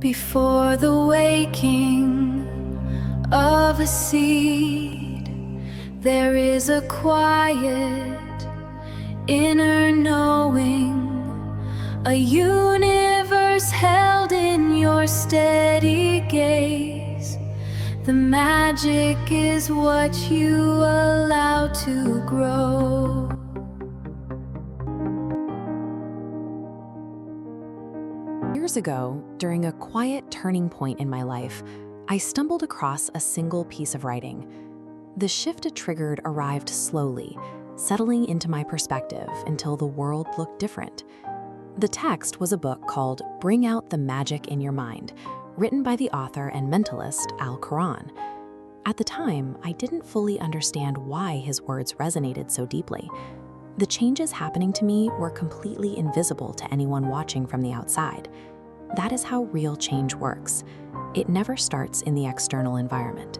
Before the waking of a seed, there is a quiet inner knowing, a universe held in your steady gaze. The magic is what you allow to grow. Years ago, during a quiet turning point in my life, I stumbled across a single piece of writing. The shift it triggered arrived slowly, settling into my perspective until the world looked different. The text was a book called Bring Out the Magic in Your Mind, written by the author and mentalist Koran. At the time, I didn't fully understand why his words resonated so deeply. The changes happening to me were completely invisible to anyone watching from the outside. That is how real change works. It never starts in the external environment.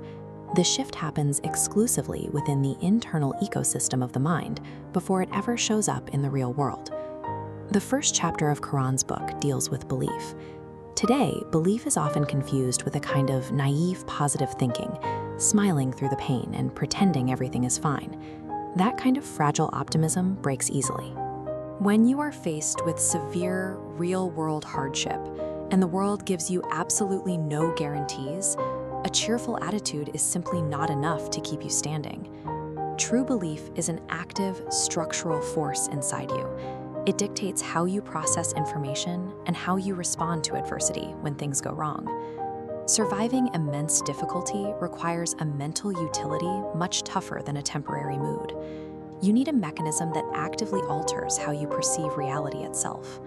The shift happens exclusively within the internal ecosystem of the mind before it ever shows up in the real world. The first chapter of Koran's book deals with belief. Today, belief is often confused with a kind of naive positive thinking, smiling through the pain and pretending everything is fine. That kind of fragile optimism breaks easily. When you are faced with severe, real-world hardship, and the world gives you absolutely no guarantees, a cheerful attitude is simply not enough to keep you standing. True belief is an active, structural force inside you. It dictates how you process information and how you respond to adversity when things go wrong. Surviving immense difficulty requires a mental utility much tougher than a temporary mood. You need a mechanism that actively alters how you perceive reality itself.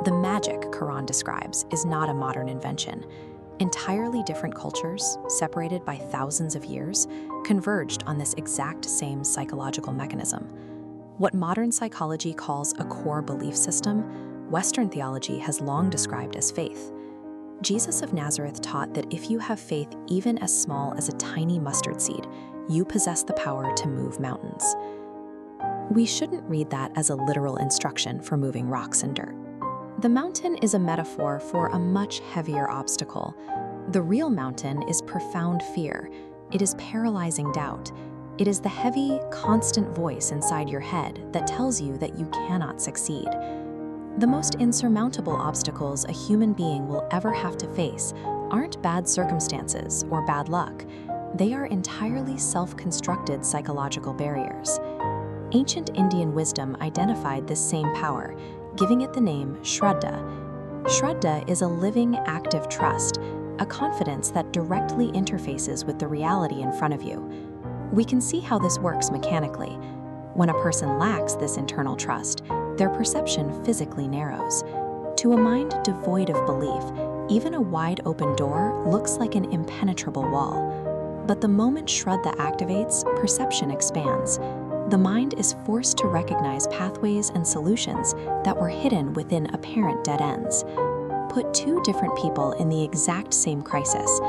The magic Koran describes is not a modern invention. Entirely different cultures, separated by thousands of years, converged on this exact same psychological mechanism. What modern psychology calls a core belief system, Western theology has long described as faith. Jesus of Nazareth taught that if you have faith even as small as a tiny mustard seed, you possess the power to move mountains. We shouldn't read that as a literal instruction for moving rocks and dirt. The mountain is a metaphor for a much heavier obstacle. The real mountain is profound fear. It is paralyzing doubt. It is the heavy, constant voice inside your head that tells you that you cannot succeed. The most insurmountable obstacles a human being will ever have to face aren't bad circumstances or bad luck. They are entirely self-constructed psychological barriers. Ancient Indian wisdom identified this same power, giving it the name shraddha. Shraddha is a living, active trust, a confidence that directly interfaces with the reality in front of you. We can see how this works mechanically. When a person lacks this internal trust, their perception physically narrows. To a mind devoid of belief, even a wide-open door looks like an impenetrable wall. But the moment shraddha activates, perception expands. The mind is forced to recognize pathways and solutions that were hidden within apparent dead ends. Put two different people in the exact same crisis.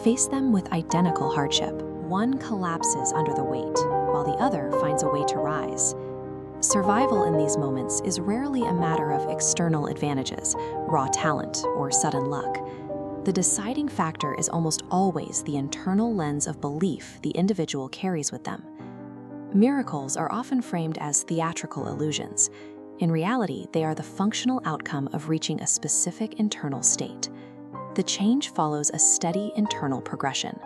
Face them with identical hardship. One collapses under the weight, while the other finds a way to rise. Survival in these moments is rarely a matter of external advantages, raw talent, or sudden luck. The deciding factor is almost always the internal lens of belief the individual carries with them. Miracles are often framed as theatrical illusions. In reality, they are the functional outcome of reaching a specific internal state. The change follows a steady internal progression.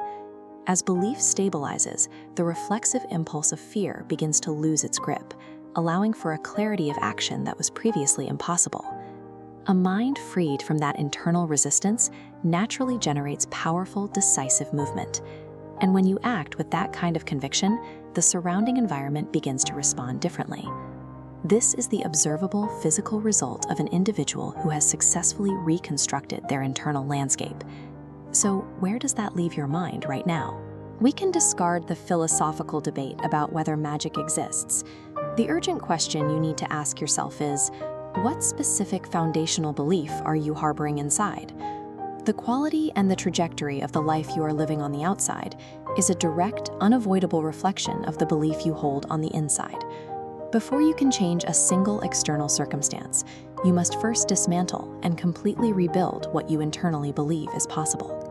As belief stabilizes, the reflexive impulse of fear begins to lose its grip, allowing for a clarity of action that was previously impossible. A mind freed from that internal resistance naturally generates powerful, decisive movement. And when you act with that kind of conviction, the surrounding environment begins to respond differently. This is the observable physical result of an individual who has successfully reconstructed their internal landscape. So where does that leave your mind right now? We can discard the philosophical debate about whether magic exists. The urgent question you need to ask yourself is, what specific foundational belief are you harboring inside? The quality and the trajectory of the life you are living on the outside is a direct, unavoidable reflection of the belief you hold on the inside. Before you can change a single external circumstance, you must first dismantle and completely rebuild what you internally believe is possible.